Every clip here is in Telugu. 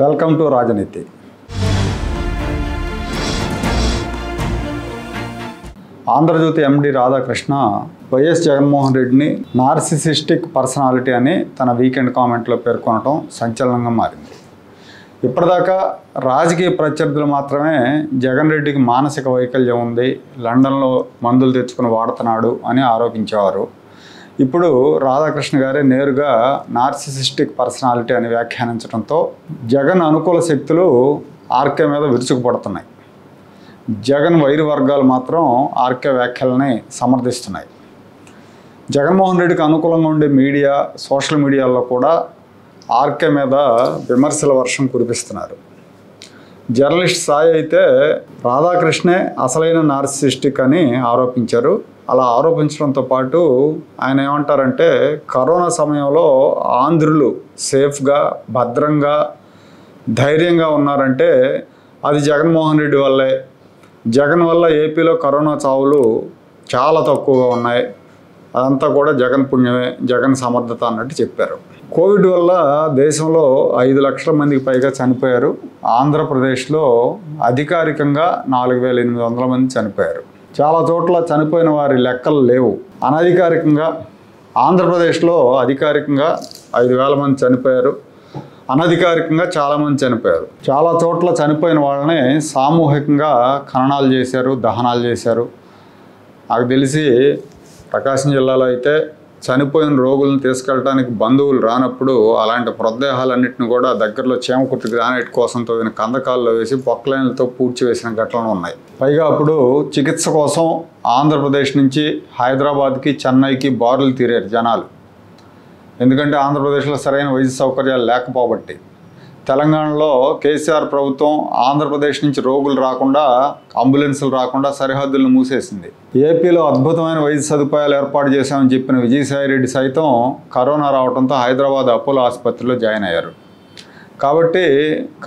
వెల్కమ్ టు రాజనీతి. ఆంధ్రజ్యోతి ఎండి రాధాకృష్ణ వైఎస్ జగన్మోహన్ రెడ్డిని నార్సిసిస్టిక్ పర్సనాలిటీ అని తన వీకెండ్ కామెంట్లో పేర్కొనడం సంచలనంగా మారింది. ఇప్పటిదాకా రాజకీయ ప్రత్యర్థులు మాత్రమే జగన్ రెడ్డికి మానసిక వైకల్యం ఉంది, లండన్లో మందులు తెచ్చుకుని వాడుతున్నాడు అని ఆరోపించేవారు. ఇప్పుడు రాధాకృష్ణ గారే నేరుగా నార్సిసిస్టిక్ పర్సనాలిటీ అని వ్యాఖ్యానించడంతో జగన్ అనుకూల శక్తులు ఆర్కే మీద విరుచుకుపడుతున్నాయి. జగన్ వైరు వర్గాలు మాత్రం ఆర్కే వ్యాఖ్యలని సమర్థిస్తున్నాయి. జగన్మోహన్ రెడ్డికి అనుకూలంగా ఉండే మీడియా, సోషల్ మీడియాలో కూడా ఆర్కే మీద విమర్శల వర్షం కురిపిస్తున్నారు. జర్నలిస్ట్ సాయి అయితే రాధాకృష్ణే అసలైన నార్సిసిస్టిక్ అని ఆరోపించారు. అలా ఆరోపించడంతో పాటు ఆయన ఏమంటారంటే, కరోనా సమయంలో ఆంధ్రులు సేఫ్గా, భద్రంగా, ధైర్యంగా ఉన్నారంటే అది జగన్మోహన్ రెడ్డి వల్లే. జగన్ వల్ల ఏపీలో కరోనా చావులు చాలా తక్కువగా ఉన్నాయి, అదంతా కూడా జగన్ పుణ్యమే, జగన్ సమర్థత అన్నట్టు చెప్పారు. కోవిడ్ వల్ల దేశంలో 5 లక్షల మందికి పైగా చనిపోయారు. ఆంధ్రప్రదేశ్లో అధికారికంగా 4,800 మంది చనిపోయారు. చాలా చోట్ల చనిపోయిన వారి లెక్కలు లేవు. అనధికారికంగా ఆంధ్రప్రదేశ్లో అధికారికంగా 5,000 మంది చనిపోయారు, అనధికారికంగా చాలామంది చనిపోయారు. చాలా చోట్ల చనిపోయిన వాళ్ళని సామూహికంగా ఖననాలు చేశారు, దహనాలు చేశారు. నాకు తెలిసి ప్రకాశం జిల్లాలో అయితే చనిపోయిన రోగులను తీసుకెళ్ళడానికి బంధువులు రానప్పుడు అలాంటి మృతదేహాలన్నింటిని కూడా దగ్గరలో చేమకుర్తి గ్రానైట్ కోసం తవ్విన కందకాల్లో వేసి పొక్లైన్లతో పూడ్చివేసిన ఘటనలు ఉన్నాయి. పైగా అప్పుడు చికిత్స కోసం ఆంధ్రప్రదేశ్ నుంచి హైదరాబాద్కి, చెన్నైకి బారులు తీరారు జనాలు. ఎందుకంటే ఆంధ్రప్రదేశ్లో సరైన వైద్య సౌకర్యాలు లేకపోబట్టి. తెలంగాణలో కేసీఆర్ ప్రభుత్వం ఆంధ్రప్రదేశ్ నుంచి రోగులు రాకుండా, అంబులెన్సులు రాకుండా సరిహద్దులను మూసేసింది. ఏపీలో అద్భుతమైన వైద్య సదుపాయాలు ఏర్పాటు చేశామని చెప్పిన విజయసాయిరెడ్డి సైతం కరోనా రావడంతో హైదరాబాద్ అపోలో ఆసుపత్రిలో జాయిన్ అయ్యారు. కాబట్టి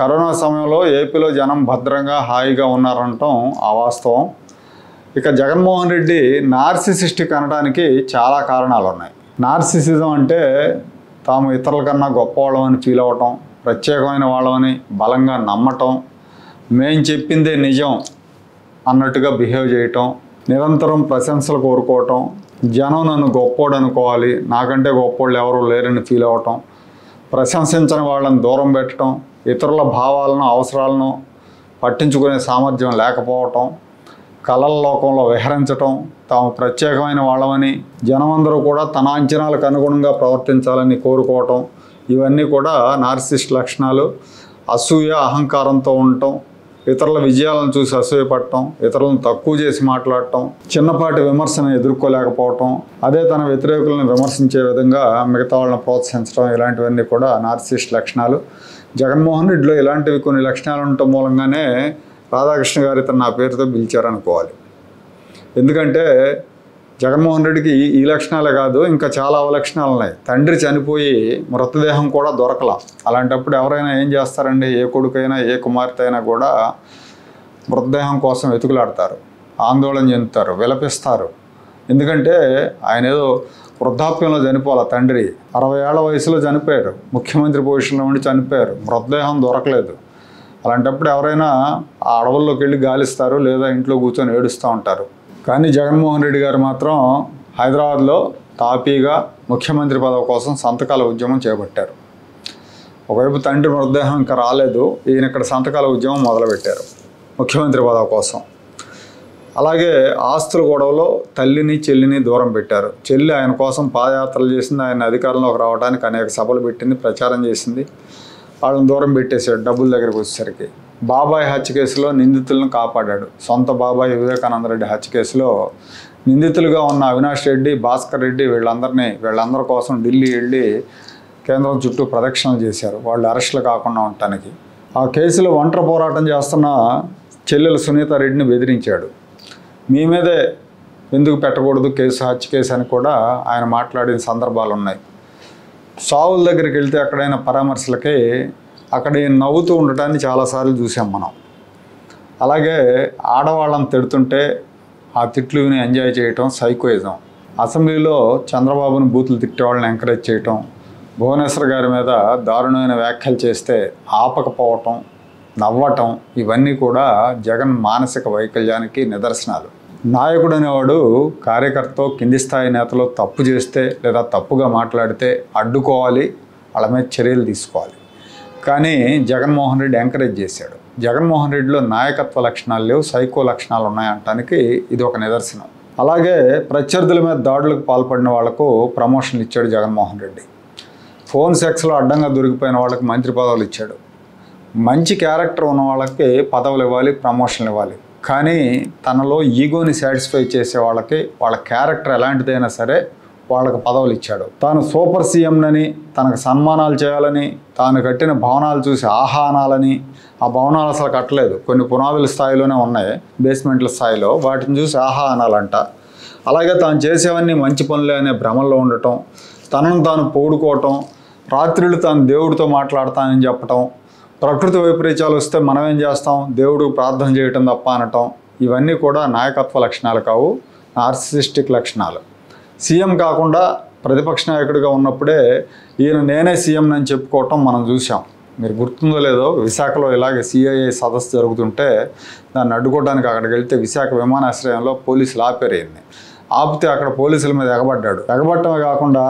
కరోనా సమయంలో ఏపీలో జనం భద్రంగా, హాయిగా ఉన్నారనటం అవాస్తవం. ఇక జగన్మోహన్ రెడ్డి నార్సిసిస్టిక్ అనడానికి చాలా కారణాలు ఉన్నాయి. నార్సిసిజం అంటే తాము ఇతరుల కన్నా గొప్పవాళ్ళమని ఫీల్ అవ్వటం, ప్రత్యేకమైన వాళ్ళమని బలంగా నమ్మటం, మేం చెప్పిందే నిజం అన్నట్టుగా బిహేవ్ చేయటం, నిరంతరం ప్రశంసలు కోరుకోవటం, జనం నన్ను గొప్పోడు అనుకోవాలి, నాకంటే గొప్పోళ్ళు ఎవరు లేరని ఫీల్ అవ్వటం, ప్రశంసించని వాళ్ళని దూరం పెట్టడం, ఇతరుల భావాలను, అవసరాలను పట్టించుకునే సామర్థ్యం లేకపోవటం, కళల లోకంలో విహరించటం, తాము ప్రత్యేకమైన వాళ్ళమని, జనమందరూ కూడా తన అంచనాలకు అనుగుణంగా ప్రవర్తించాలని కోరుకోవటం, ఇవన్నీ కూడా నార్సిసిస్ట్ లక్షణాలు. అసూయ, అహంకారంతో ఉండటం, ఇతరుల విజయాలను చూసి అసూయపడటం, ఇతరులను తక్కువ చేసి మాట్లాడటం, చిన్నపాటి విమర్శను ఎదుర్కోలేకపోవటం, అదే తన వ్యతిరేకులను విమర్శించే విధంగా మిగతా వాళ్ళని ప్రోత్సహించడం, ఇలాంటివన్నీ కూడా నార్సిసిస్ట్ లక్షణాలు. జగన్మోహన్ రెడ్డిలో ఇలాంటివి కొన్ని లక్షణాలు ఉండటం మూలంగానే రాధాకృష్ణ గారు ఇతను నా పేరుతో పిలిచారనుకోవాలి. ఎందుకంటే జగన్మోహన్ రెడ్డికి ఈ లక్షణాలే కాదు, ఇంకా చాలా అవలక్షణాలు ఉన్నాయి. తండ్రి చనిపోయి మృతదేహం కూడా దొరకలా. అలాంటప్పుడు ఎవరైనా ఏం చేస్తారండి? ఏ కొడుకైనా, ఏ కుమార్తె అయినా కూడా మృతదేహం కోసం వెతుకులాడతారు, ఆందోళన చెందుతారు, విలపిస్తారు. ఎందుకంటే ఆయన ఏదో వృద్ధాప్యంలో చనిపోవాలి. తండ్రి 60 ఏళ్ల వయసులో చనిపోయారు, ముఖ్యమంత్రి పొజిషన్లో ఉండి చనిపోయారు, మృతదేహం దొరకలేదు. అలాంటప్పుడు ఎవరైనా ఆ అడవుల్లోకి వెళ్ళి గాలిస్తారు, లేదా ఇంట్లో కూర్చొని ఏడుస్తూ ఉంటారు. కానీ జగన్మోహన్ రెడ్డి గారు మాత్రం హైదరాబాద్లో తాపీగా ముఖ్యమంత్రి పదవి కోసం సంతకాల ఉద్యమం చేపట్టారు. ఒకవైపు తండ్రి మృతదేహం ఇంకా రాలేదు, ఈయన ఇక్కడ సంతకాల ఉద్యమం మొదలుపెట్టారు ముఖ్యమంత్రి పదవి కోసం. అలాగే ఆస్తుల గొడవలో తల్లిని, చెల్లిని దూరం పెట్టారు. చెల్లి ఆయన కోసం పాదయాత్రలు చేసింది, ఆయన అధికారంలోకి రావడానికి అనేక సభలు పెట్టింది, ప్రచారం చేసింది. వాళ్ళని దూరం పెట్టేశాడు డబ్బుల దగ్గరికి వచ్చేసరికి. బాబాయ్ హత్య కేసులో నిందితులను కాపాడాడు. సొంత బాబాయ్ వివేకానంద రెడ్డి హత్య కేసులో నిందితులుగా ఉన్న అవినాష్ రెడ్డి, భాస్కర్ రెడ్డి వీళ్ళందరి కోసం ఢిల్లీ వెళ్ళి కేంద్రం చుట్టూ ప్రదక్షిణలు చేశారు, వాళ్ళు అరెస్టులు కాకుండా ఉండటానికి. ఆ కేసులో ఒంటరి పోరాటం చేస్తున్న చెల్లెలు సునీత రెడ్డిని బెదిరించాడు. మీ మీదే ఎందుకు పెట్టకూడదు కేసు, హత్య కేసు అని కూడా ఆయన మాట్లాడిన సందర్భాలు ఉన్నాయి. సావుల దగ్గరికి వెళ్తే ఎక్కడైనా పరామర్శలకి అక్కడ నవ్వుతూ ఉండటాన్ని చాలాసార్లు చూసాం మనం. అలాగే ఆడవాళ్ళని తిడుతుంటే ఆ తిట్లు విని ఎంజాయ్ చేయటం సైకోయిజం. అసెంబ్లీలో చంద్రబాబును బూతులు తిట్టేవాళ్ళని ఎంకరేజ్ చేయటం, భువనేశ్వర్ గారి మీద దారుణమైన వ్యాఖ్యలు చేస్తే ఆపకపోవటం, నవ్వటం ఇవన్నీ కూడా జగన్ మానసిక వైకల్యానికి నిదర్శనాలు. నాయకుడు అనేవాడు కార్యకర్త, కింది స్థాయి నేతలు తప్పు చేస్తే లేదా తప్పుగా మాట్లాడితే అడ్డుకోవాలి, వాళ్ళ మీద చర్యలు తీసుకోవాలి. కానీ జగన్మోహన్ రెడ్డి ఎంకరేజ్ చేశాడు. జగన్మోహన్ రెడ్డిలో నాయకత్వ లక్షణాలు లేవు, సైకో లక్షణాలు ఉన్నాయంటానికి ఇది ఒక నిదర్శనం. అలాగే ప్రత్యర్థుల మీద దాడులకు పాల్పడిన వాళ్లకు ప్రమోషన్లు ఇచ్చాడు జగన్మోహన్ రెడ్డి. ఫోన్ సెక్స్లో అడ్డంగా దొరికిపోయిన వాళ్ళకి మంత్రి పదవులు ఇచ్చాడు. మంచి క్యారెక్టర్ ఉన్న వాళ్ళకి పదవులు ఇవ్వాలి, ప్రమోషన్లు ఇవ్వాలి. కానీ తనలో ఈగోని సాటిస్ఫై చేసే వాళ్ళకి వాళ్ళ క్యారెక్టర్ ఎలాంటిదైనా సరే వాళ్ళకి పదవులు ఇచ్చాడు. తాను సూపర్ సీఎంనని, తనకు సన్మానాలు చేయాలని, తాను కట్టిన భవనాలు చూసి ఆహానాలని, ఆ భవనాలు అసలు కట్టలేదు, కొన్ని పునాదుల స్థాయిలోనే ఉన్నాయి, బేస్మెంట్ల స్థాయిలో, వాటిని చూసి ఆహానాలంట. అలాగే తాను చేసేవన్నీ మంచి పనులే అనే భ్రమల్లో ఉండటం, తనను తాను పొగుడుకోవటం, రాత్రులు తాను దేవుడితో మాట్లాడతానని చెప్పటం, ప్రకృతి వైపరీత్యాలు వస్తే మనం ఏం చేస్తాం, దేవుడు ప్రార్థన చేయటం తప్ప అనటం, ఇవన్నీ కూడా నాయకత్వ లక్షణాలు కావు, నార్సిసిస్టిక్ లక్షణాలు. సీఎం కాకుండా ప్రతిపక్ష నాయకుడిగా ఉన్నప్పుడే ఈయన నేనే సీఎం అని చెప్పుకోవటం మనం చూసాం. మీరు గుర్తుందో లేదో, విశాఖలో ఇలాగే సిఐఏ సదస్సు జరుగుతుంటే దాన్ని అడ్డుకోవడానికి అక్కడికి వెళ్తే విశాఖ విమానాశ్రయంలో పోలీసులు ఆపేరేయండి. ఆపితే అక్కడ పోలీసుల మీద ఎగబడ్డాడు. ఎగబట్టమే కాకుండా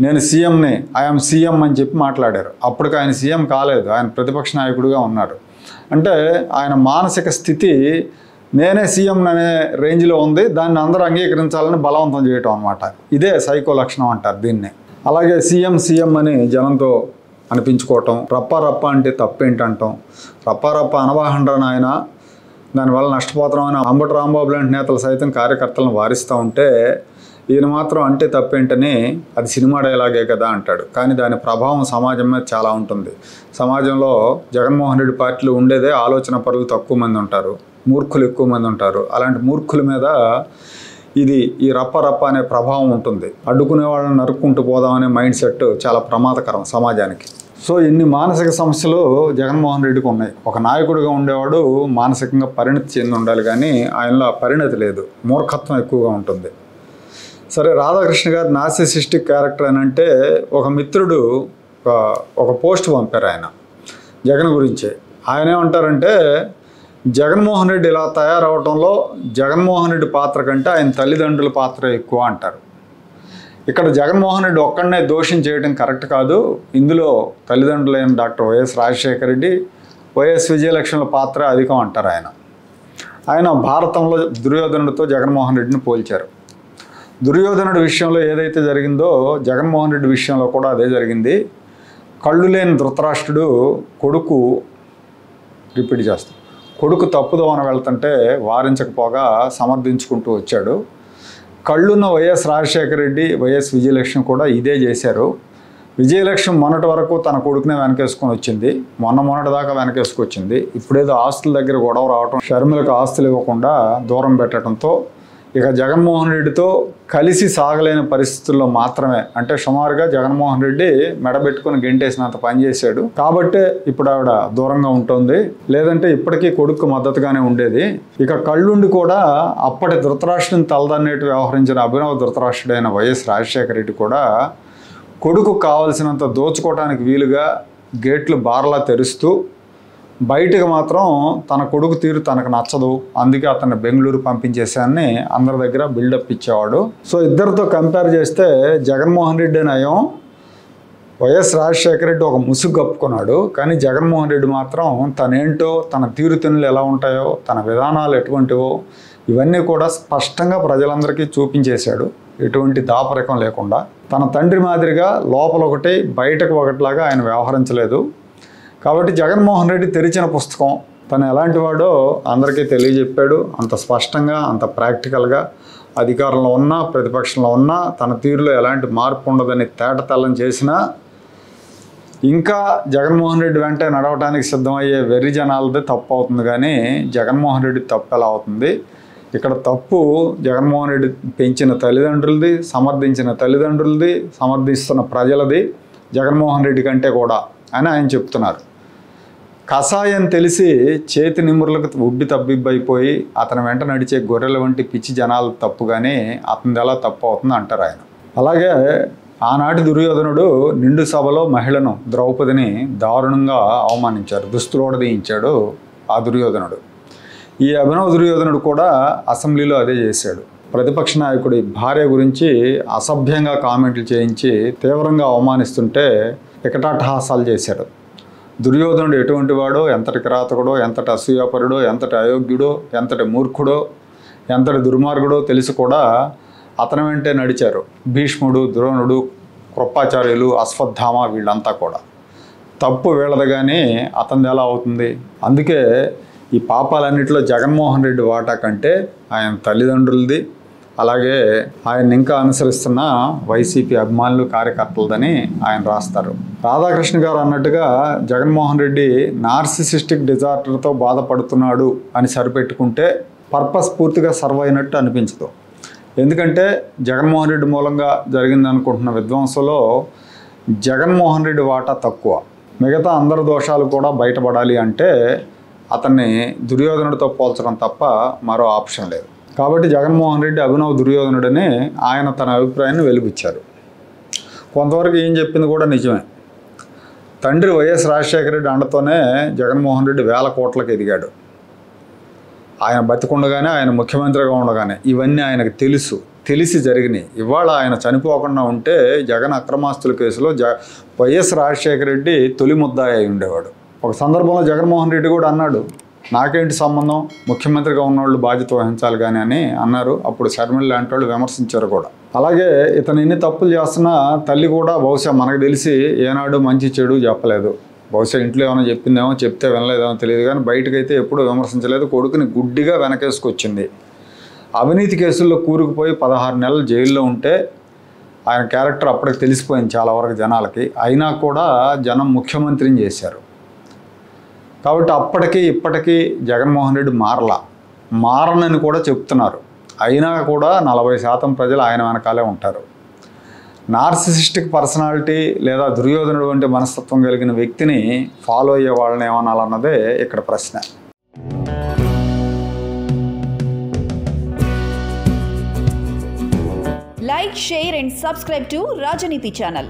నేను సీఎంని, ఐఎమ్ సీఎం అని చెప్పి మాట్లాడారు. అప్పటికి ఆయన సీఎం కాలేదు, ఆయన ప్రతిపక్ష నాయకుడిగా ఉన్నారు. అంటే ఆయన మానసిక స్థితి నేనే సీఎం అనే రేంజ్లో ఉంది, దాన్ని అందరూ అంగీకరించాలని బలవంతం చేయటం అనమాట. ఇదే సైకో లక్షణం అంటారు దీన్ని. అలాగే సీఎం అని జనంతో అనిపించుకోవటం, రప్ప అంటే తప్పేంటంటాం, రప్ప అనవాహండ్రా నాయన, దానివల్ల నష్టపోతామని అంబటి రాంబాబు లాంటి నేతలు సైతం కార్యకర్తలను వారిస్తూ ఉంటే ఈయన మాత్రం అంటే తప్పేంటని అది సినిమా డైలాగే కదా అంటాడు. కానీ దాని ప్రభావం సమాజం మీద చాలా ఉంటుంది. సమాజంలో జగన్మోహన్ రెడ్డి పార్టీలో ఉండేదే ఆలోచన పరులు తక్కువ మంది ఉంటారు, మూర్ఖులు ఎక్కువ మంది ఉంటారు. అలాంటి మూర్ఖుల మీద ఈ రప్ప అనే ప్రభావం ఉంటుంది. అడ్డుకునే వాళ్ళని నరుక్కుంటూ పోదామనే మైండ్ సెట్ చాలా ప్రమాదకరం సమాజానికి. సో ఇన్ని మానసిక సమస్యలు జగన్మోహన్ రెడ్డికి ఉన్నాయి. ఒక నాయకుడిగా ఉండేవాడు మానసికంగా పరిణతి చెంది ఉండాలి, కానీ ఆయనలో పరిణతి లేదు, మూర్ఖత్వం ఎక్కువగా ఉంటుంది. సరే, రాధాకృష్ణ గారు నార్సిసిస్టిక్ క్యారెక్టర్ అని అంటే ఒక మిత్రుడు ఒక పోస్ట్ పంపారు ఆయన జగన్ గురించి. ఆయన ఏమంటారంటే, జగన్మోహన్ రెడ్డి ఇలా తయారవటంలో జగన్మోహన్ రెడ్డి పాత్ర కంటే ఆయన తల్లిదండ్రుల పాత్ర ఎక్కువ అంటారు. ఇక్కడ జగన్మోహన్ రెడ్డి ఒక్కడనే దోషం చేయడం కరెక్ట్ కాదు, ఇందులో తల్లిదండ్రులైన doctor Y S Rajasekhara Reddy, Y S విజయలక్ష్మిల పాత్ర అధికం అంటారు ఆయన భారతంలో దుర్యోధనుడితో జగన్మోహన్ రెడ్డిని పోల్చారు. దుర్యోధనుడి విషయంలో ఏదైతే జరిగిందో జగన్మోహన్ రెడ్డి విషయంలో కూడా అదే జరిగింది. కళ్ళు లేని ధృతరాష్ట్రుడు కొడుకు తప్పుదోవన వెళ్తుంటే వారించకపోగా సమర్థించుకుంటూ వచ్చాడు. కళ్ళున్న వైఎస్ రాజశేఖర రెడ్డి, వైఎస్ విజయలక్ష్మి కూడా ఇదే చేశారు. విజయలక్ష్మి మొన్నటి వరకు తన కొడుకునే వెనకేసుకొని వచ్చింది, మొన్నటి దాకా వెనకేసుకొచ్చింది. ఇప్పుడేదో ఆస్తుల దగ్గర గొడవ రావటం, షర్మిలకు ఆస్తులు ఇవ్వకుండా దూరం పెట్టడంతో ఇక జగన్మోహన్ రెడ్డితో కలిసి సాగలేని పరిస్థితుల్లో మాత్రమే, అంటే సుమారుగా జగన్మోహన్ రెడ్డి మెడబెట్టుకుని గెంటేసినంత పనిచేశాడు కాబట్టే ఇప్పుడు ఆవిడ దూరంగా ఉంటుంది, లేదంటే ఇప్పటికీ కొడుకు మద్దతుగానే ఉండేది. ఇక కళ్ళుండి కూడా అప్పటి ధృతరాష్ట్రుని తలదన్నేటి వ్యవహరించిన అభినవ ధృతరాష్ట్రుడైన వైఎస్ రాజశేఖర రెడ్డి కూడా కొడుకు కావలసినంత దోచుకోవడానికి వీలుగా గేట్లు బార్లా తెరుస్తూ బయటకు మాత్రం తన కొడుకు తీరు తనకు నచ్చదు, అందుకే అతన్ని బెంగళూరు పంపించేసాన్ని అందరి దగ్గర బిల్డప్ ఇచ్చేవాడు. సో ఇద్దరితో కంపేర్ చేస్తే జగన్మోహన్ రెడ్డి నయం, వైఎస్ రాజశేఖర రెడ్డి ఒక ముసుగు కప్పుకున్నాడు. కానీ జగన్మోహన్ రెడ్డి మాత్రం తనేంటో, తన తీరుతెన్నులు ఎలా ఉంటాయో, తన విధానాలు ఎటువంటివో ఇవన్నీ కూడా స్పష్టంగా ప్రజలందరికీ చూపించేశాడు, ఎటువంటి దాపరికం లేకుండా. తన తండ్రి మాదిరిగా లోపల ఒకటి బయటకు ఒకటిలాగా ఆయన వ్యవహరించలేదు. కాబట్టి జగన్మోహన్ రెడ్డి తెరిచిన పుస్తకం, తను ఎలాంటి వాడో అందరికీ తెలియజెప్పాడు. అంత స్పష్టంగా, అంత ప్రాక్టికల్గా, అధికారంలో ఉన్నా ప్రతిపక్షంలో ఉన్నా తన తీరులో ఎలాంటి మార్పు ఉండదని తేటతెల్లం చేసినా ఇంకా జగన్మోహన్ రెడ్డి వెంటే నడవడానికి సిద్ధమయ్యే వెర్రి జనాలదే తప్పు అవుతుంది, కానీ జగన్మోహన్ రెడ్డి తప్పు ఎలా అవుతుంది? ఇక్కడ తప్పు జగన్మోహన్ రెడ్డి పెంచిన తల్లిదండ్రులది, సమర్థించిన తల్లిదండ్రులది, సమర్థిస్తున్న ప్రజలది, జగన్మోహన్ రెడ్డి కంటే కూడా అని ఆయన చెప్తున్నారు. కషాయం తెలిసి చేతి నిమురులకు ఉబ్బి తబ్బిబ్బైపోయి అతని వెంట నడిచే గొర్రెల వంటి పిచ్చి జనాలు తప్పు, కానీ అతనిది ఎలా తప్పు అవుతుంది అంటారు ఆయన. అలాగే ఆనాటి దుర్యోధనుడు నిండు సభలో మహిళను ద్రౌపదిని దారుణంగా అవమానించారు, దుస్తులోడదీయించాడు ఆ దుర్యోధనుడు. ఈ అభినవ దుర్యోధనుడు కూడా అసెంబ్లీలో అదే చేశాడు. ప్రతిపక్ష నాయకుడి భార్య గురించి అసభ్యంగా కామెంట్లు చేయించి తీవ్రంగా అవమానిస్తుంటే వికటాటహాసాలు చేశాడు. దుర్యోధనుడు ఎటువంటి వాడో, ఎంతటి కిరాతకుడో, ఎంతటి అసూయాపరుడో, ఎంతటి అయోగ్యుడో, ఎంతటి మూర్ఖుడో, ఎంతటి దుర్మార్గుడో తెలిసి కూడా అతని వెంటే నడిచారు భీష్ముడు, ద్రోణుడు, కృపాచార్యులు, అశ్వత్థామ వీళ్ళంతా కూడా. తప్పు వీళ్ళది కానీ అతనిది ఎలా అవుతుంది? అందుకే ఈ పాపాలన్నింటిలో జగన్మోహన్ రెడ్డి వాటా కంటే ఆయన తల్లిదండ్రులది, అలాగే ఆయన ఇంకా అనుసరిస్తున్న వైసీపీ అభిమానులు, కార్యకర్తలదని ఆయన రాస్తారు. రాధాకృష్ణ గారు అన్నట్టుగా జగన్మోహన్ రెడ్డి నార్సిసిస్టిక్ డిజార్డర్తో బాధపడుతున్నాడు అని సరిపెట్టుకుంటే పర్పస్ పూర్తిగా సర్వ్ అయినట్టు అనిపించదు. ఎందుకంటే జగన్మోహన్ రెడ్డి మూలంగా జరిగిందనుకుంటున్న విధ్వంసంలో జగన్మోహన్ రెడ్డి వాటా తక్కువ. మిగతా అందరి దోషాలు కూడా బయటపడాలి అంటే అతన్ని దుర్యోధనుడితో పోల్చడం తప్ప మరో ఆప్షన్ లేదు. కాబట్టి జగన్మోహన్ రెడ్డి అభినవ్ దుర్యోధనుడని ఆయన తన అభిప్రాయాన్ని వెలిబుచ్చారు. కొంతవరకు ఏం చెప్పింది కూడా నిజమే. తండ్రి వైఎస్ రాజశేఖర రెడ్డి అండతోనే జగన్మోహన్ రెడ్డి వేల కోట్లకు ఎదిగాడు. ఆయన బతికుండగానే, ఆయన ముఖ్యమంత్రిగా ఉండగానే ఇవన్నీ ఆయనకు తెలిసి జరిగినాయి. ఇవాళ ఆయన చనిపోకుండా ఉంటే జగన్ అక్రమాస్తుల కేసులో వైఎస్ రాజశేఖర రెడ్డి తొలి ముద్దాయి అయి ఉండేవాడు. ఒక సందర్భంలో జగన్మోహన్ రెడ్డి కూడా అన్నాడు, నాకేంటి సంబంధం, ముఖ్యమంత్రిగా ఉన్నవాళ్ళు బాధ్యత వహించాలి కానీ అని అన్నారు. అప్పుడు శర్మిల లాంటి వాళ్ళు విమర్శించారు కూడా. అలాగే ఇతను ఎన్ని తప్పులు చేస్తున్నా తల్లి కూడా బహుశా మనకు తెలిసి ఏనాడు మంచి చెడు చెప్పలేదు. బహుశా ఇంట్లో ఏమైనా చెప్పిందేమో, చెప్తే వినలేదేమో తెలియదు కానీ బయటకైతే ఎప్పుడూ విమర్శించలేదు. కొడుకుని గుడ్డిగా వెనకేసుకొచ్చింది. అవినీతి కేసుల్లో కూరుకుపోయి 16 నెలలు జైల్లో ఉంటే ఆయన క్యారెక్టర్ అప్పటికి తెలిసిపోయింది చాలా వరకు జనాలకి. అయినా కూడా జనం ముఖ్యమంత్రిని చేశారు. కాబట్టి అప్పటికి ఇప్పటికీ జగన్మోహన్ రెడ్డి మారనని కూడా చెప్తున్నారు. అయినా కూడా 40% ప్రజలు ఆయన వెనకాలే ఉంటారు. నార్సిసిస్టిక్ పర్సనాలిటీ లేదా దుర్యోధనుడు వంటి మనస్తత్వం కలిగిన వ్యక్తిని ఫాలో అయ్యే వాళ్ళని ఏమనాలన్నదే ఇక్కడ ప్రశ్న. Like, share and subscribe to Rajaniti channel.